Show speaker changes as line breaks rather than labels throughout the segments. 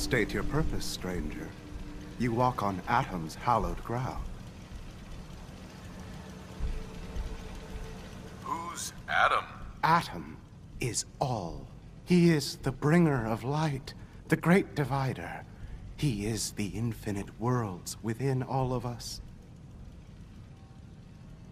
State your purpose, stranger. You walk on Atom's hallowed ground.
Who's Atom?
Atom is all. He is the bringer of light, the great divider. He is the infinite worlds within all of us.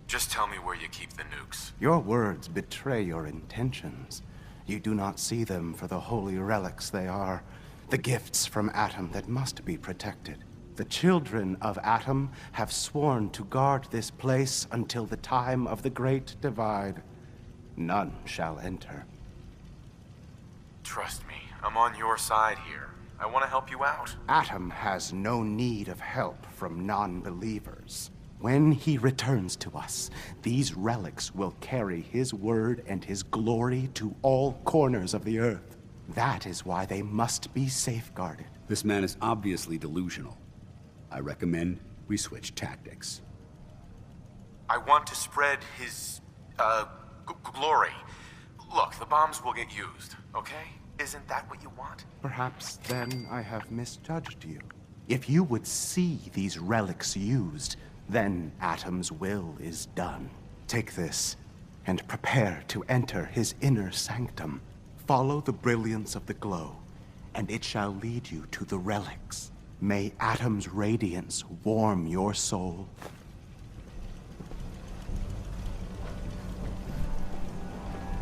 Just tell me where you keep the nukes.
Your words betray your intentions. You do not see them for the holy relics they are, the gifts from Atom that must be protected. The children of Atom have sworn to guard this place until the time of the Great Divide. None shall enter.
Trust me, I'm on your side here. I want to help you out.
Atom has no need of help from non-believers. When he returns to us, these relics will carry his word and his glory to all corners of the earth. That is why they must be safeguarded.
This man is obviously delusional. I recommend we switch tactics.
I want to spread his, glory. Look, the bombs will get used, okay? Isn't that what you want?
Perhaps then I have misjudged you. If you would see these relics used, then Atom's will is done. Take this, and prepare to enter his inner sanctum. Follow the brilliance of the glow, and it shall lead you to the relics. May Atom's radiance warm your soul.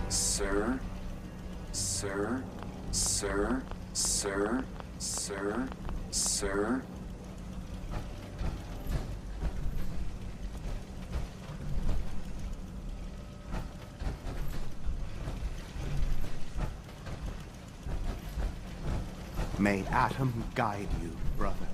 Sir, sir, sir, sir, sir, sir.
May Atom guide you, brother.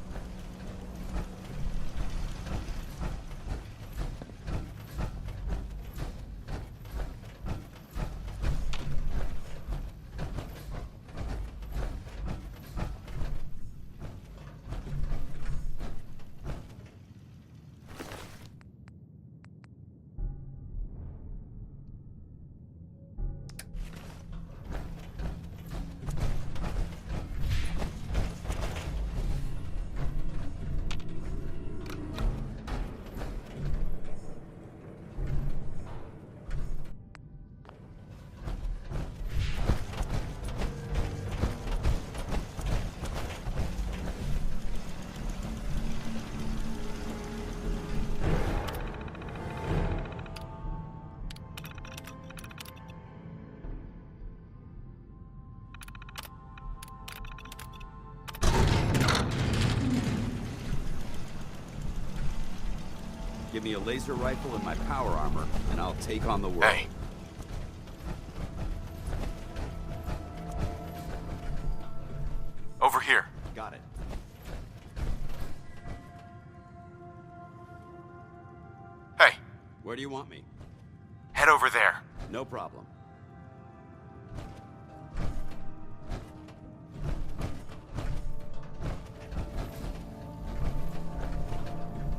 Give me a laser rifle and my power armor, and I'll take on the world.
Hey. Over here.
Got it.
Hey,
Where do you want me?
head over there.
No problem.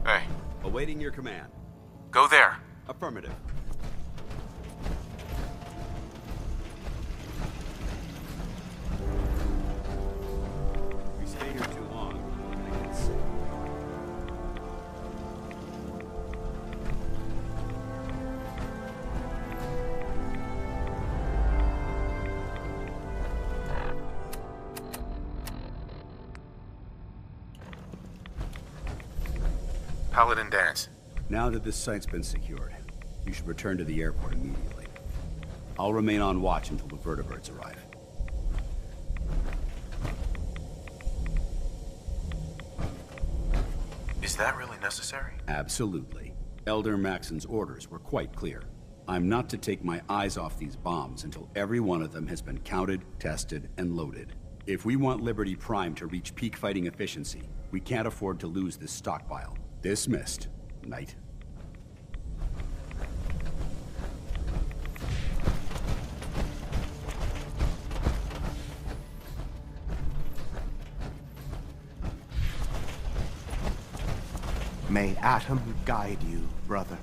Hey,
Awaiting your command.
go there.
Affirmative. We stay here too long, I can see.
Paladin Danse.
Now that this site's been secured, you should return to the airport immediately. I'll remain on watch until the vertibirds arrive.
Is that really necessary?
Absolutely. Elder Maxon's orders were quite clear. I'm not to take my eyes off these bombs until every one of them has been counted, tested, and loaded. If we want Liberty Prime to reach peak fighting efficiency, we can't afford to lose this stockpile. Dismissed, Knight.
May Atom guide you, brother.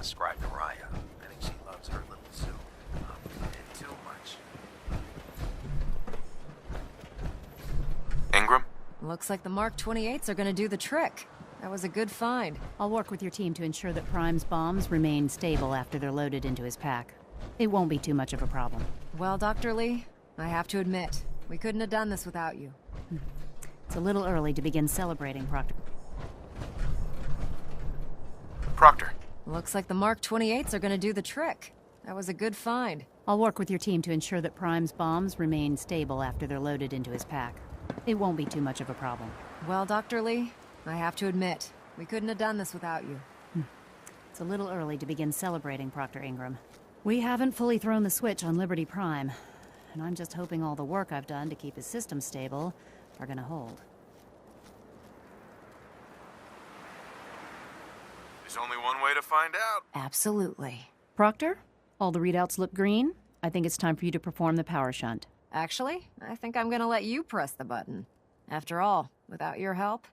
ascribe to Raya. I think she loves her little zoo. A bit too much. Ingram?
Looks like the Mark 28s are gonna do the trick. That was a good find.
I'll work with your team to ensure that Prime's bombs remain stable after they're loaded into his pack. It won't be too much of a problem.
Well, Dr. Lee, I have to admit, we couldn't have done this without you.
It's a little early to begin celebrating, Proctor.
Proctor.
Looks like the Mark 28s are gonna do the trick. That was a good find.
I'll work with your team to ensure that Prime's bombs remain stable after they're loaded into his pack. It won't be too much of a problem.
Well, Dr. Lee, I have to admit, we couldn't have done this without you.
It's a little early to begin celebrating, Proctor Ingram. We haven't fully thrown the switch on Liberty Prime, and I'm just hoping all the work I've done to keep his system stable are gonna hold.
There's only one way to find out.
Absolutely.
Proctor, all the readouts look green. I think it's time for you to perform the power shunt.
Actually, I think I'm gonna let you press the button. After all, without your help,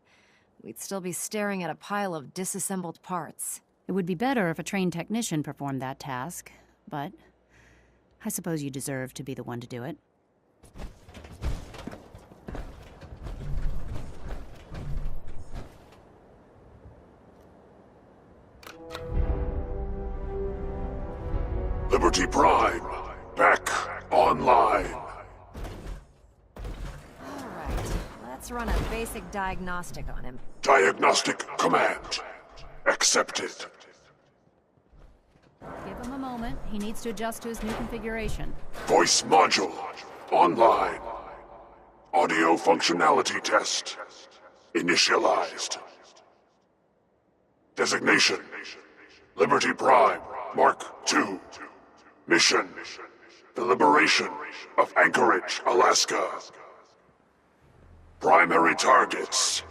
we'd still be staring at a pile of disassembled parts.
It would be better if a trained technician performed that task, but I suppose you deserve to be the one to do it.
Liberty Prime, back online.
All right, let's run a basic diagnostic on him.
Diagnostic command accepted.
Give him a moment. He needs to adjust to his new configuration.
Voice module online. Audio functionality test initialized. Designation: Liberty Prime Mark II. Mission: the liberation of Anchorage, Alaska. Primary targets: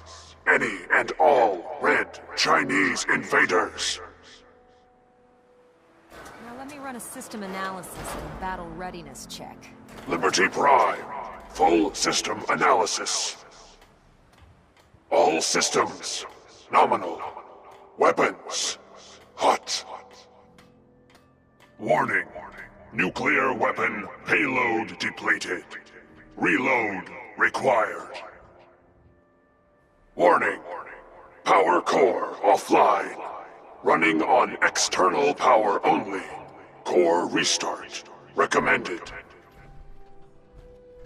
any and all red Chinese invaders.
Now let me run a system analysis and battle readiness check.
Liberty Prime, full system analysis. All systems nominal. Weapons hot. Warning. Nuclear weapon payload depleted. Reload required. Warning. Power core offline. Running on external power only. Core restart recommended.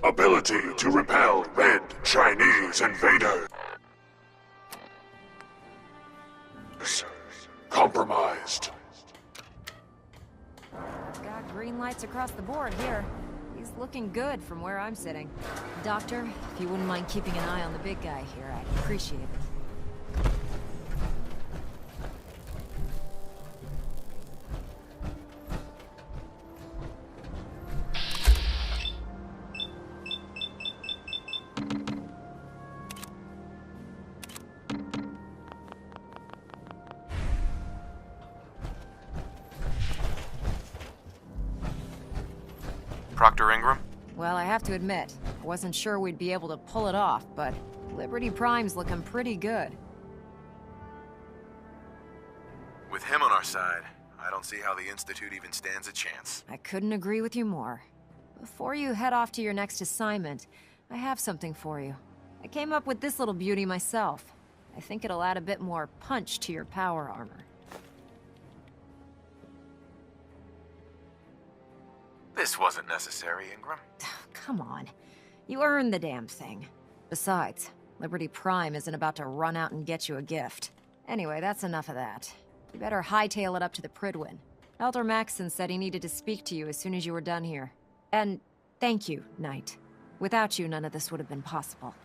Ability to repel red Chinese invaders. Compromised.
Got green lights across the board here. He's looking good from where I'm sitting. Doctor, if you wouldn't mind keeping an eye on the big guy here, I'd appreciate it.
Proctor Ingram?
Well, I have to admit, I wasn't sure we'd be able to pull it off, but Liberty Prime's looking pretty good.
With him on our side, I don't see how the Institute even stands a chance.
I couldn't agree with you more. Before you head off to your next assignment, I have something for you. I came up with this little beauty myself. I think it'll add a bit more punch to your power armor.
This wasn't necessary, Ingram.
Come on. You earned the damn thing. Besides, Liberty Prime isn't about to run out and get you a gift. Anyway, that's enough of that. You better hightail it up to the Pridwin. Elder Maxson said he needed to speak to you as soon as you were done here. And thank you, Knight. Without you, none of this would have been possible.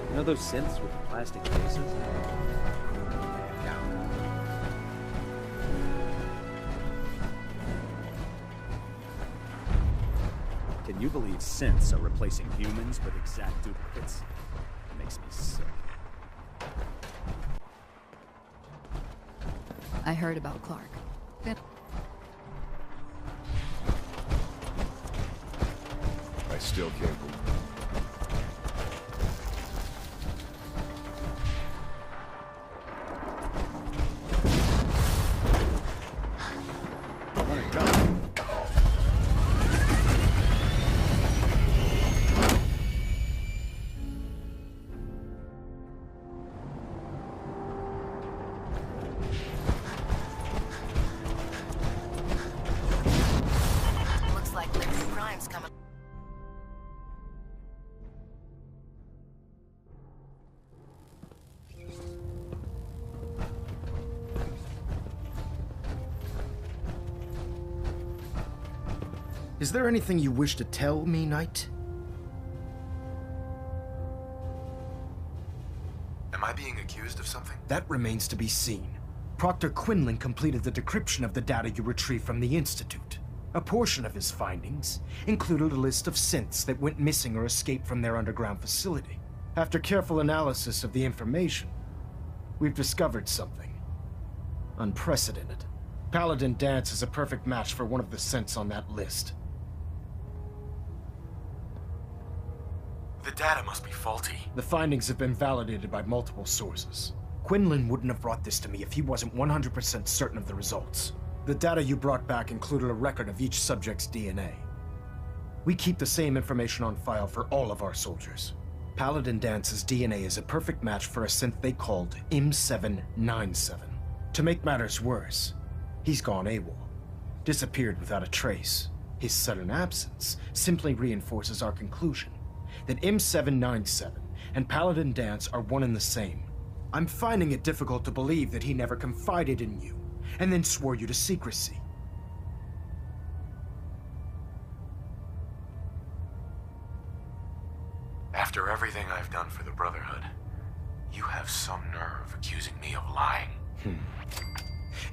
You know those synths with the plastic faces?
Can you believe synths are replacing humans with exact duplicates? It makes me sick.
I heard about Clark.
I still can't believe it.
Is there anything you wish to tell me, Knight?
Am I being accused of something?
That remains to be seen. Proctor Quinlan completed the decryption of the data you retrieved from the Institute. A portion of his findings included a list of synths that went missing or escaped from their underground facility. After careful analysis of the information, we've discovered something unprecedented. Paladin Danse is a perfect match for one of the synths on that list.
The data must be faulty.
The findings have been validated by multiple sources. Quinlan wouldn't have brought this to me if he wasn't 100% certain of the results. The data you brought back included a record of each subject's DNA. We keep the same information on file for all of our soldiers. Paladin Dance's DNA is a perfect match for a synth they called M797. To make matters worse, he's gone AWOL, disappeared without a trace. His sudden absence simply reinforces our conclusion that M797 and Paladin Danse are one and the same. I'm finding it difficult to believe that he never confided in you, and then swore you to secrecy.
After everything I've done for the Brotherhood, you have some nerve accusing me of lying.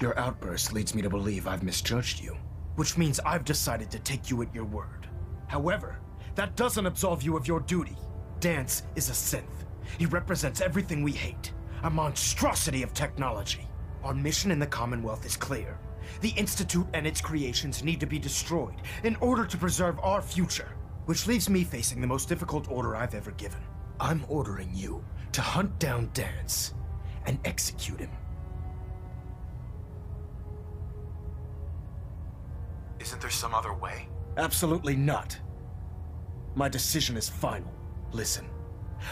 Your outburst leads me to believe I've misjudged you, which means I've decided to take you at your word. However, that doesn't absolve you of your duty. Danse is a synth. He represents everything we hate, a monstrosity of technology. Our mission in the Commonwealth is clear. The Institute and its creations need to be destroyed in order to preserve our future, which leaves me facing the most difficult order I've ever given. I'm ordering you to hunt down Danse and execute him.
Isn't there some other way?
Absolutely not. My decision is final. Listen,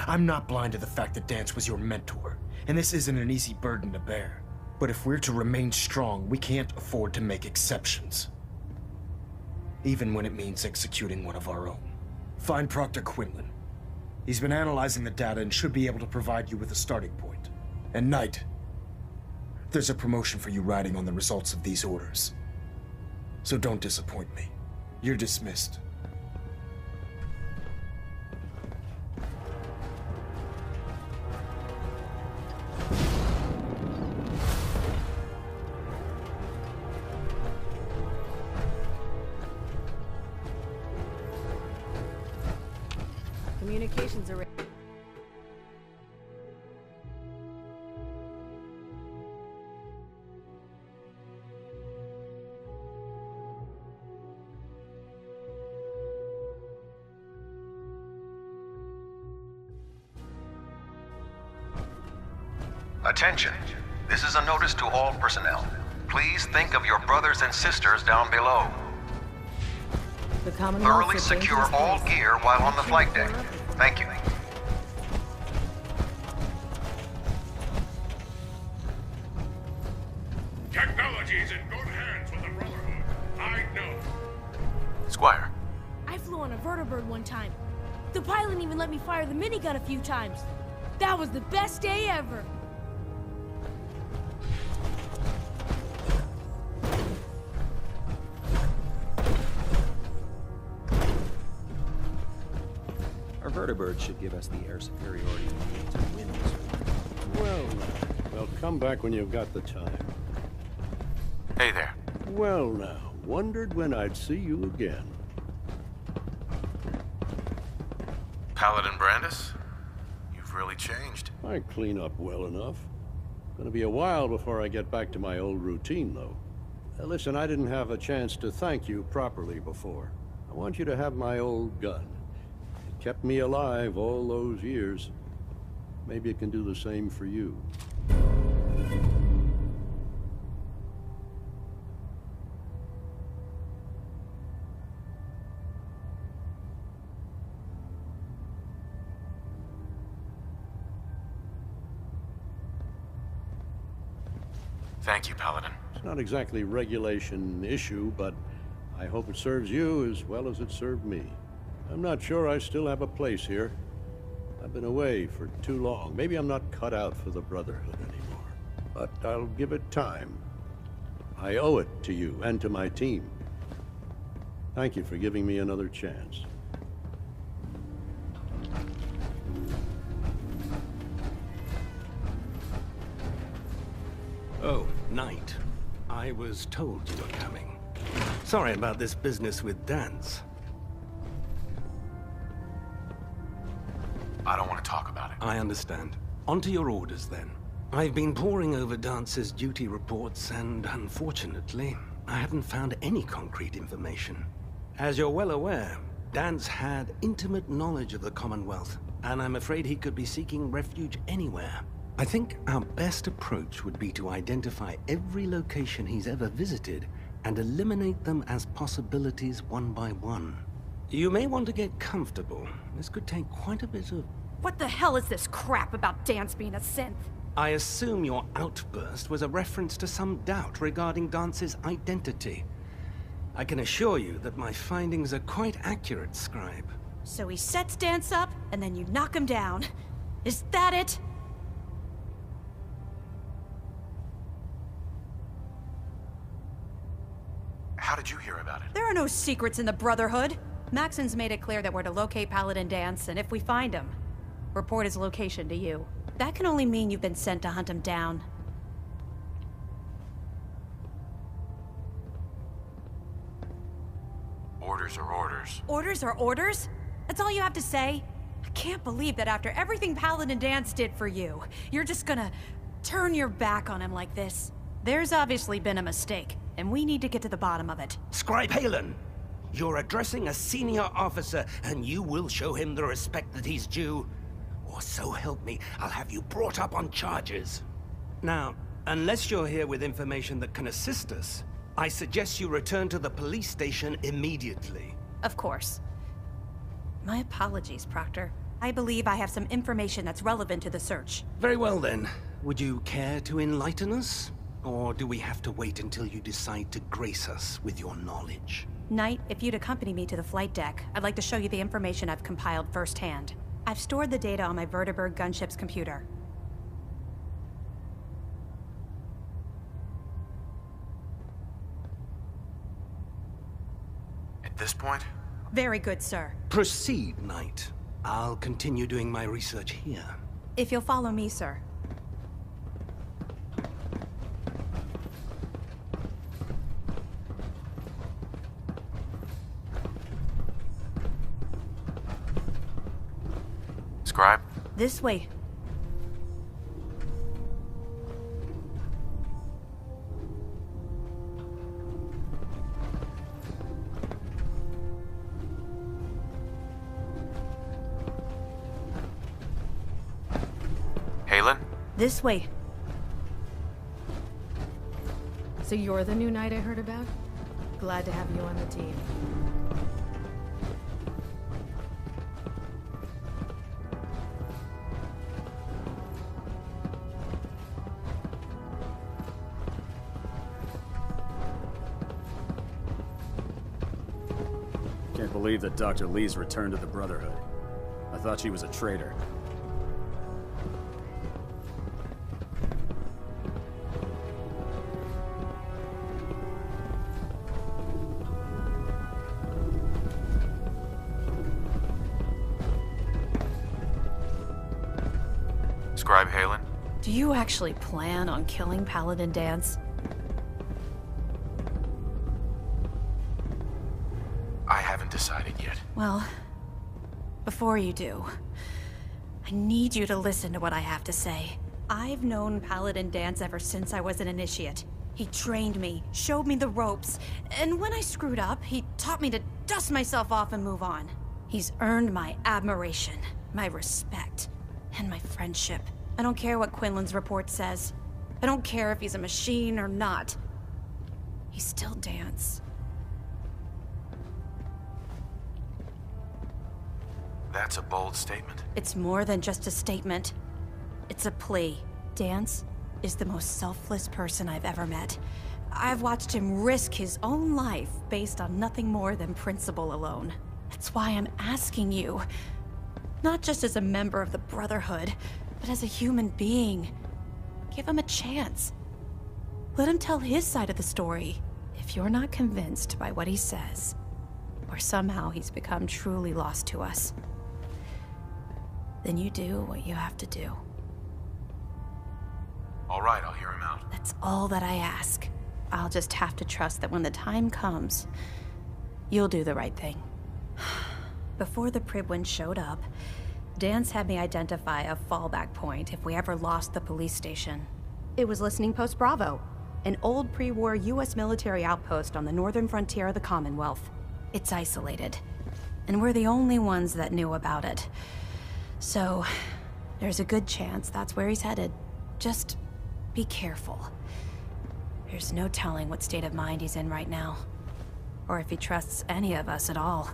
I'm not blind to the fact that Danse was your mentor, and this isn't an easy burden to bear. But if we're to remain strong, we can't afford to make exceptions. Even when it means executing one of our own. Find Proctor Quinlan. He's been analyzing the data and should be able to provide you with a starting point. And Knight, there's a promotion for you riding on the results of these orders. So don't disappoint me. You're dismissed.
Communications are...
Attention. This is a notice to all personnel. Please think of your brothers and sisters down below.
The Commonwealth
Thoroughly secure all gear while on the flight deck. Thank you.
Technology's in good hands with the Brotherhood. I know.
Squire.
I flew on a vertibird one time. The pilot even let me fire the minigun a few times. That was the best day ever.
Our vertibird should give us the air superiority we need to win this war.
Well, come back when you've got the time.
Hey there.
Well now, wondered when I'd see you again.
Paladin Brandis? You've really changed.
I clean up well enough. Gonna be a while before I get back to my old routine, though. Listen, I didn't have a chance to thank you properly before. I want you to have my old gun. It kept me alive all those years. Maybe it can do the same for you.
Thank you, Paladin.
It's not exactly regulation issue, but I hope it serves you as well as it served me. I'm not sure I still have a place here. I've been away for too long. Maybe I'm not cut out for the Brotherhood anymore. But I'll give it time. I owe it to you and to my team. Thank you for giving me another chance.
Oh, Knight. I was told you were coming. Sorry about this business with Danse.
I don't want to talk about it.
I understand. On to your orders, then. I've been poring over Dance's duty reports, and unfortunately, I haven't found any concrete information. As you're well aware, Danse had intimate knowledge of the Commonwealth, and I'm afraid he could be seeking refuge anywhere. I think our best approach would be to identify every location he's ever visited and eliminate them as possibilities one by one. You may want to get comfortable. This could take quite a bit of...
What the hell is this crap about Danse being a synth?
I assume your outburst was a reference to some doubt regarding Dance's identity. I can assure you that my findings are quite accurate, Scribe.
So he sets Danse up, and then you knock him down. Is that it?
How did you hear about it?
There are no secrets in the Brotherhood. Maxon's made it clear that we're to locate Paladin Danse, and if we find him, report his location to you. That can only mean you've been sent to hunt him down.
Orders are orders.
Orders are orders? That's all you have to say? I can't believe that after everything Paladin Danse did for you, you're just gonna turn your back on him like this. There's obviously been a mistake, and we need to get to the bottom of it.
Scribe Halen, you're addressing a senior officer, and you will show him the respect that he's due. Or so help me, I'll have you brought up on charges. Now, unless you're here with information that can assist us, I suggest you return to the police station immediately.
Of course. My apologies, Proctor. I believe I have some information that's relevant to the search.
Very well then. Would you care to enlighten us? Or do we have to wait until you decide to grace us with your knowledge?
Knight, if you'd accompany me to the flight deck, I'd like to show you the information I've compiled firsthand. I've stored the data on my Vertibird gunship's computer.
At this point?
Very good, sir.
Proceed, Knight. I'll continue doing my research here.
If you'll follow me, sir.
Scribe?
This way.
Halen?
This way.
So you're the new knight I heard about? Glad to have you on the team.
Can't believe that Dr. Lee's returned to the Brotherhood. I thought she was a traitor.
Scribe Halen?
Do you actually plan on killing Paladin Danse?
I haven't decided yet.
Well, before you do, I need you to listen to what I have to say. I've known Paladin Danse ever since I was an initiate. He trained me, showed me the ropes, and when I screwed up, he taught me to dust myself off and move on. He's earned my admiration, my respect, and my friendship. I don't care what Quinlan's report says. I don't care if he's a machine or not. He's still Danse.
That's a bold statement.
It's more than just a statement. It's a plea. Danse is the most selfless person I've ever met. I've watched him risk his own life based on nothing more than principle alone. That's why I'm asking you, not just as a member of the Brotherhood, but as a human being. Give him a chance. Let him tell his side of the story. If you're not convinced by what he says, or somehow he's become truly lost to us, then you do what you have to do.
All right, I'll hear him out.
That's all that I ask. I'll just have to trust that when the time comes, you'll do the right thing. Before the Pribwin showed up, Danse had me identify a fallback point if we ever lost the police station.
It was Listening Post Bravo, an old pre-war US military outpost on the northern frontier of the Commonwealth.
It's isolated, and we're the only ones that knew about it. So, there's a good chance that's where he's headed. Just be careful. There's no telling what state of mind he's in right now, or if he trusts any of us at all.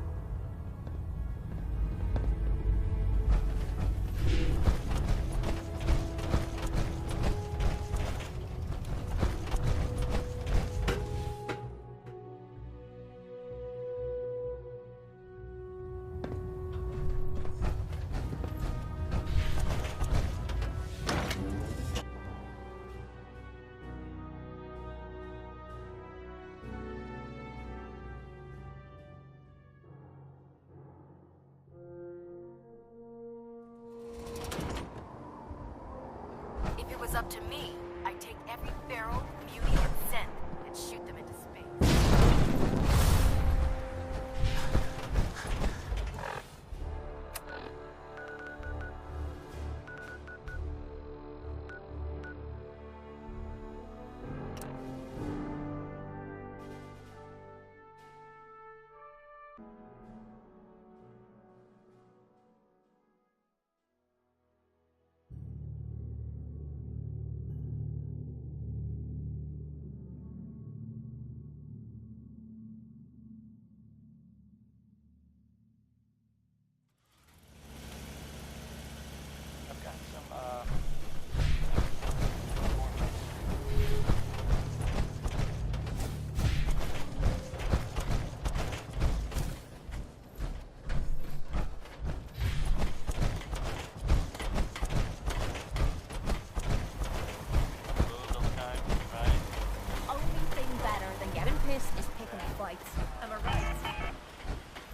If it was up to me, I'd take every Feral, Beauty, and Synth and shoot them into space.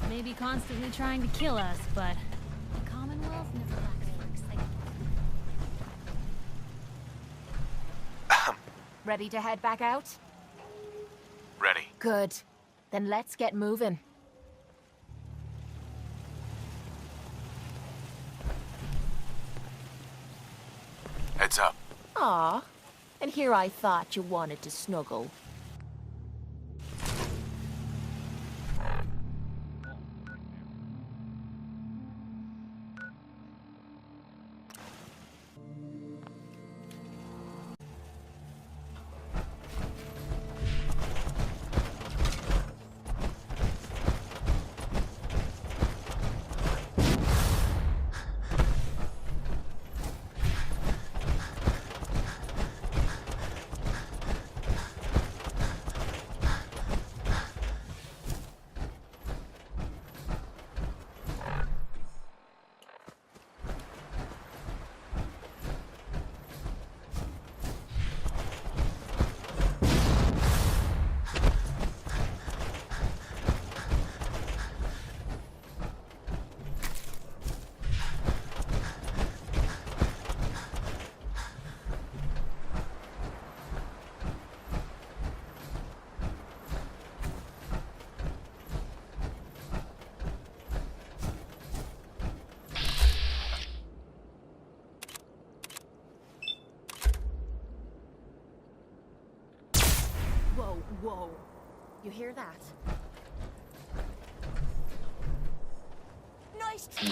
Maybe constantly trying to kill us, but the Commonwealth never lacks for excitement.
Ready to head back out?
Ready.
Good. Then let's get moving.
Heads up.
Aw. And here I thought you wanted to snuggle. Whoa. You hear that? Nice try.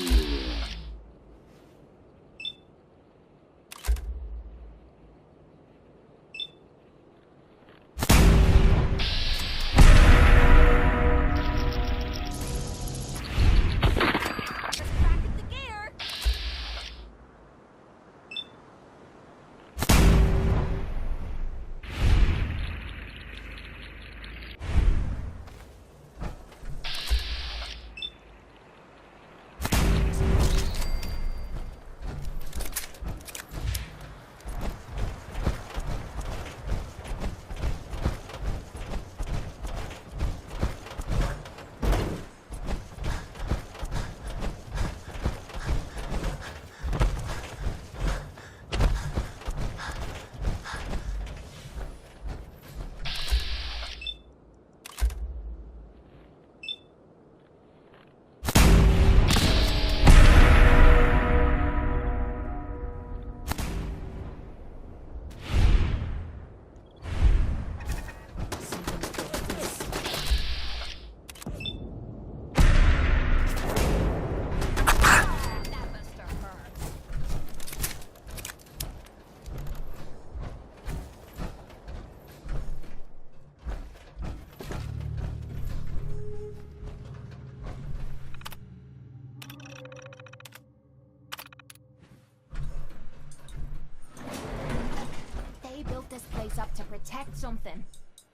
detect something.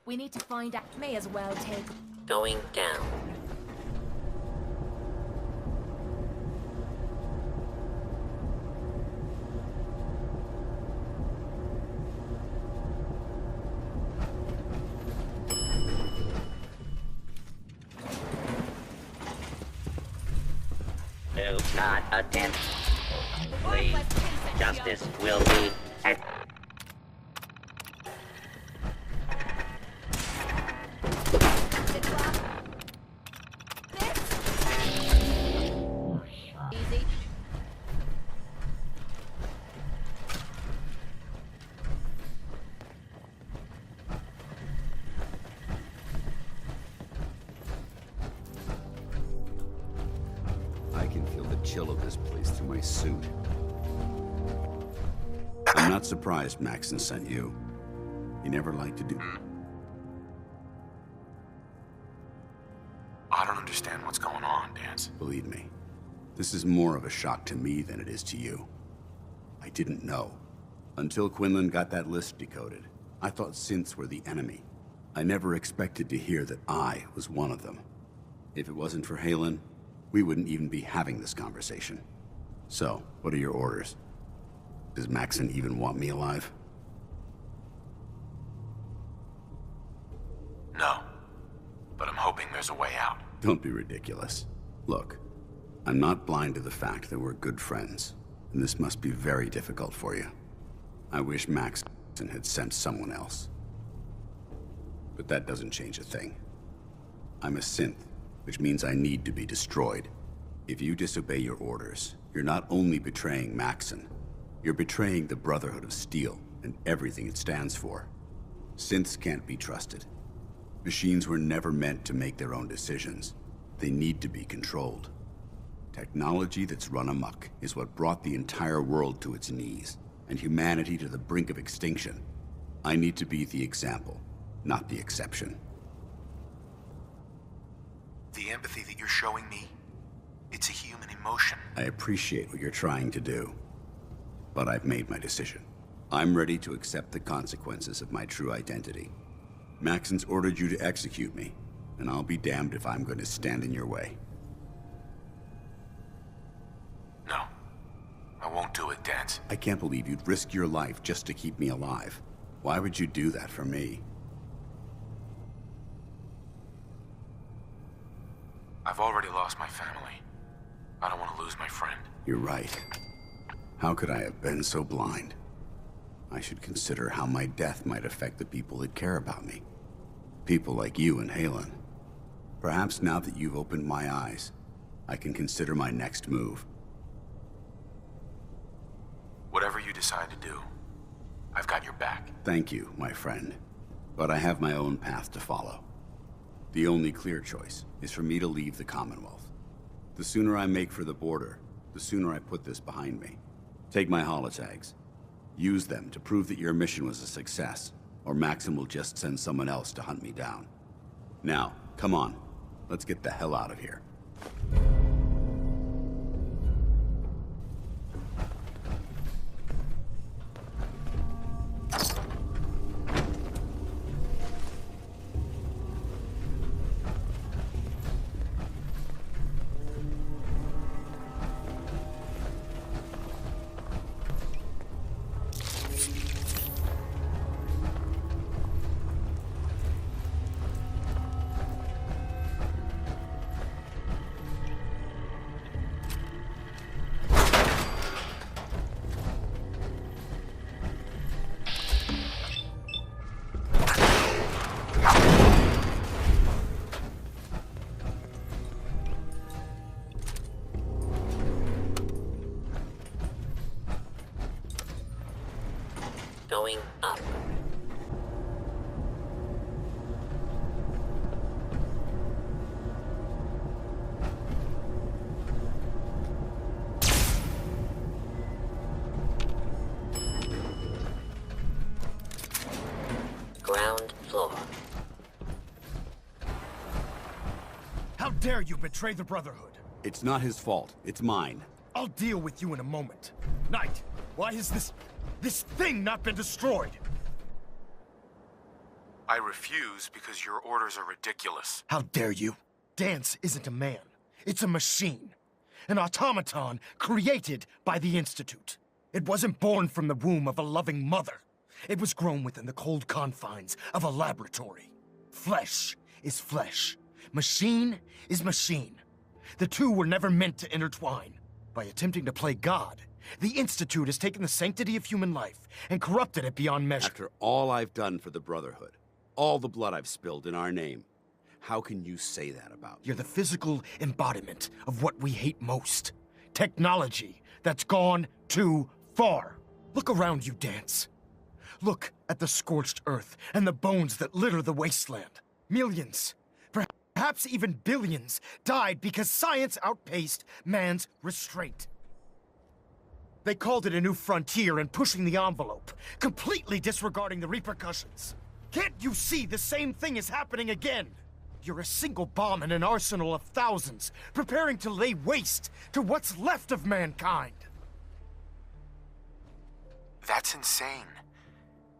We need to find out. May as well take...
Going down. Do not attempt. Please, justice will be...
Easy.
I can feel the chill of this place through my suit. I'm not surprised Maxon sent you. He never liked to do...
I don't understand what's going on, Danse.
Believe me, this is more of a shock to me than it is to you. I didn't know. Until Quinlan got that list decoded, I thought synths were the enemy. I never expected to hear that I was one of them. If it wasn't for Halen, we wouldn't even be having this conversation. So, what are your orders? Does Maxon even want me alive?
No. But I'm hoping there's a way out.
Don't be ridiculous. Look, I'm not blind to the fact that we're good friends, and this must be very difficult for you. I wish Maxon had sent someone else. But that doesn't change a thing. I'm a synth, which means I need to be destroyed. If you disobey your orders, you're not only betraying Maxon, you're betraying the Brotherhood of Steel and everything it stands for. Synths can't be trusted. Machines were never meant to make their own decisions. They need to be controlled. Technology that's run amok is what brought the entire world to its knees, and humanity to the brink of extinction. I need to be the example, not the exception.
The empathy that you're showing me, it's a human emotion.
I appreciate what you're trying to do, but I've made my decision. I'm ready to accept the consequences of my true identity. Maxon's ordered you to execute me, and I'll be damned if I'm going to stand in your way.
No. I won't do it, Danse.
I can't believe you'd risk your life just to keep me alive. Why would you do that for me?
I've already lost my family. I don't want to lose my friend.
You're right. How could I have been so blind? I should consider how my death might affect the people that care about me. People like you and Halen. Perhaps now that you've opened my eyes, I can consider my next move.
Whatever you decide to do, I've got your back.
Thank you, my friend. But I have my own path to follow. The only clear choice is for me to leave the Commonwealth. The sooner I make for the border, the sooner I put this behind me. Take my holotags. Use them to prove that your mission was a success, or Maxon will just send someone else to hunt me down. Now, come on. Let's get the hell out of here.
Going up. Ground floor.
How dare you betray the Brotherhood?
It's not his fault. It's mine.
I'll deal with you in a moment. Knight, why has this thing not been destroyed?
I refuse because your orders are ridiculous.
How dare you? Danse isn't a man. It's a machine. An automaton created by the Institute. It wasn't born from the womb of a loving mother. It was grown within the cold confines of a laboratory. Flesh is flesh. Machine is machine. The two were never meant to intertwine. By attempting to play God, the Institute has taken the sanctity of human life and corrupted it beyond measure.
After all I've done for the Brotherhood, all the blood I've spilled in our name, how can you say that about me?
You're the physical embodiment of what we hate most. Technology that's gone too far. Look around you, Danse. Look at the scorched earth and the bones that litter the wasteland. Millions, perhaps even billions, died because science outpaced man's restraint. They called it a new frontier and pushing the envelope, completely disregarding the repercussions. Can't you see the same thing is happening again? You're a single bomb in an arsenal of thousands, preparing to lay waste to what's left of mankind.
That's insane.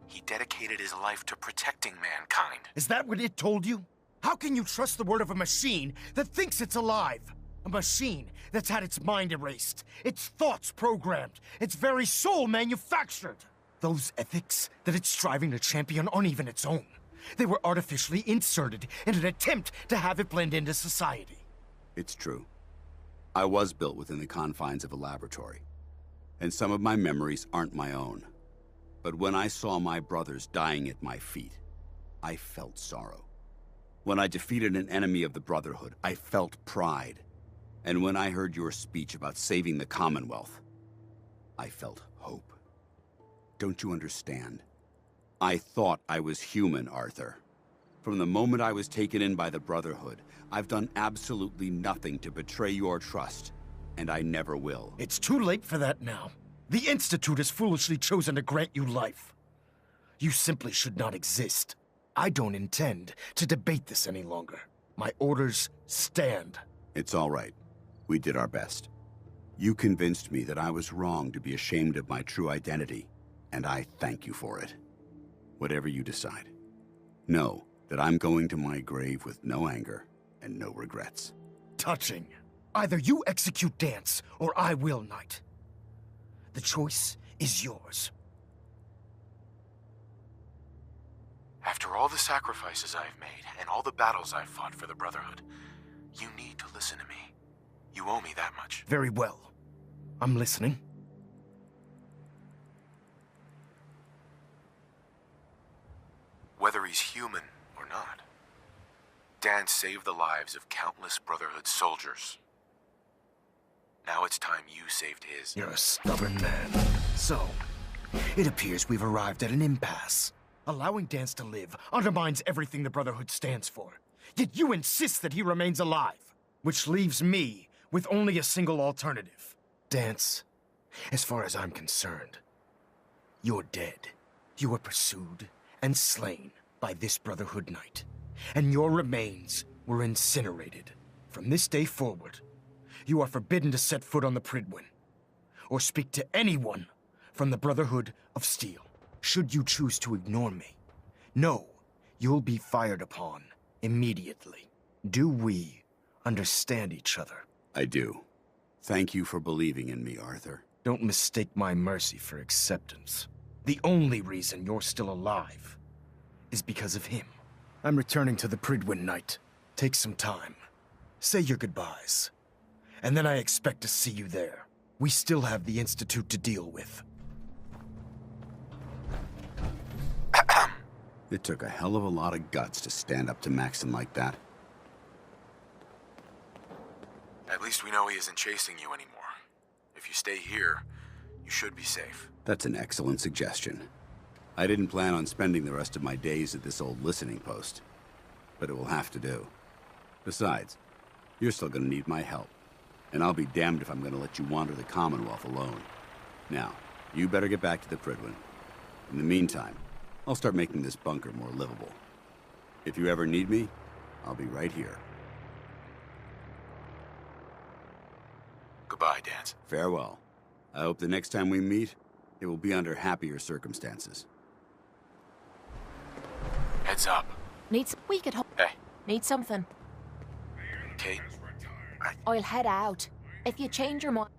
He dedicated his life to protecting mankind.
Is that what it told you? How can you trust the word of a machine that thinks it's alive? A machine that's had its mind erased, its thoughts programmed, its very soul manufactured. Those ethics that it's striving to champion aren't even its own. They were artificially inserted in an attempt to have it blend into society.
It's true. I was built within the confines of a laboratory, and some of my memories aren't my own. But when I saw my brothers dying at my feet, I felt sorrow. When I defeated an enemy of the Brotherhood, I felt pride. And when I heard your speech about saving the Commonwealth, I felt hope. Don't you understand? I thought I was human, Arthur. From the moment I was taken in by the Brotherhood, I've done absolutely nothing to betray your trust, and I never will.
It's too late for that now. The Institute has foolishly chosen to grant you life. You simply should not exist. I don't intend to debate this any longer. My orders stand.
It's all right. We did our best. You convinced me that I was wrong to be ashamed of my true identity, and I thank you for it. Whatever you decide, know that I'm going to my grave with no anger and no regrets.
Touching. Either you execute Danse, or I will, Knight. The choice is yours.
After all the sacrifices I've made and all the battles I've fought for the Brotherhood, you need to listen to me. You owe me that much.
Very well. I'm listening.
Whether he's human or not, Danse saved the lives of countless Brotherhood soldiers. Now it's time you saved his.
You're a stubborn man. So, it appears we've arrived at an impasse. Allowing Danse to live undermines everything the Brotherhood stands for. Yet you insist that he remains alive, which leaves me with only a single alternative. Danse, as far as I'm concerned, you're dead. You were pursued and slain by this Brotherhood Knight, and your remains were incinerated. From this day forward, you are forbidden to set foot on the Prydwen, or speak to anyone from the Brotherhood of Steel. Should you choose to ignore me, know you'll be fired upon immediately. Do we understand each other?
I do. Thank you for believing in me, Arthur.
Don't mistake my mercy for acceptance. The only reason you're still alive is because of him. I'm returning to the Prydwen, Knight. Take some time. Say your goodbyes. And then I expect to see you there. We still have the Institute to deal with.
It took a hell of a lot of guts to stand up to Maxon like that.
At least we know he isn't chasing you anymore. If you stay here, you should be safe.
That's an excellent suggestion. I didn't plan on spending the rest of my days at this old listening post, but it will have to do. Besides, you're still gonna need my help, and I'll be damned if I'm gonna let you wander the Commonwealth alone. Now, you better get back to the Prydwen. In the meantime, I'll start making this bunker more livable. If you ever need me, I'll be right here.
Goodbye, Danse.
Farewell. I hope the next time we meet, it will be under happier circumstances.
Heads Heads up.
We could
Hey.
Need something.
Kate,
I'll head out. If you change your mind.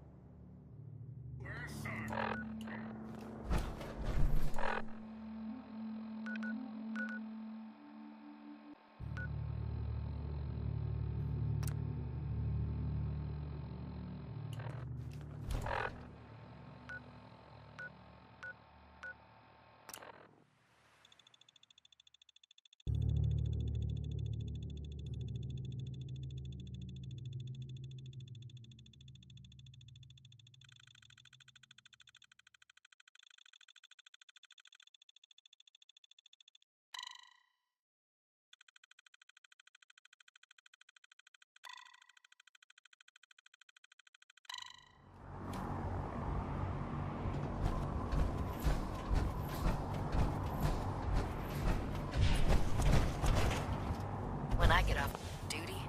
When I get off duty,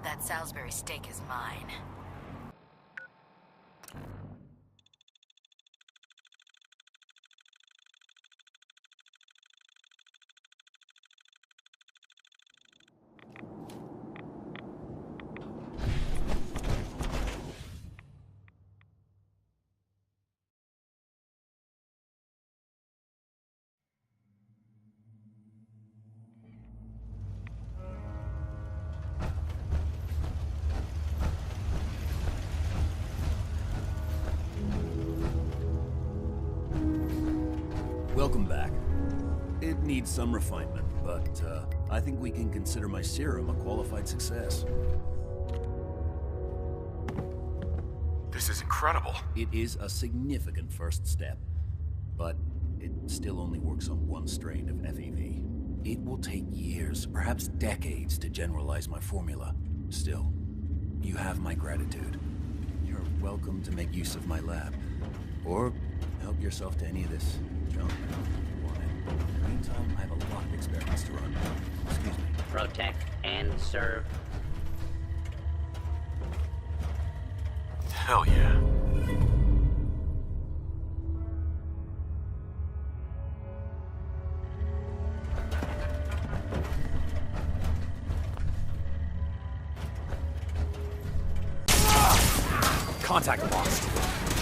that Salisbury steak is mine.
Welcome back. It needs some refinement, but I think we can consider my serum a qualified success.
this is incredible.
It is a significant first step, but it still only works on one strain of FEV. It will take years, perhaps decades, to generalize my formula. Still, you have my gratitude. You're welcome to make use of my lab, or help yourself to any of this junk you want it. In the meantime, I have a lot of experiments to run. Excuse me.
Protect and serve.
Hell yeah.
Contact lost.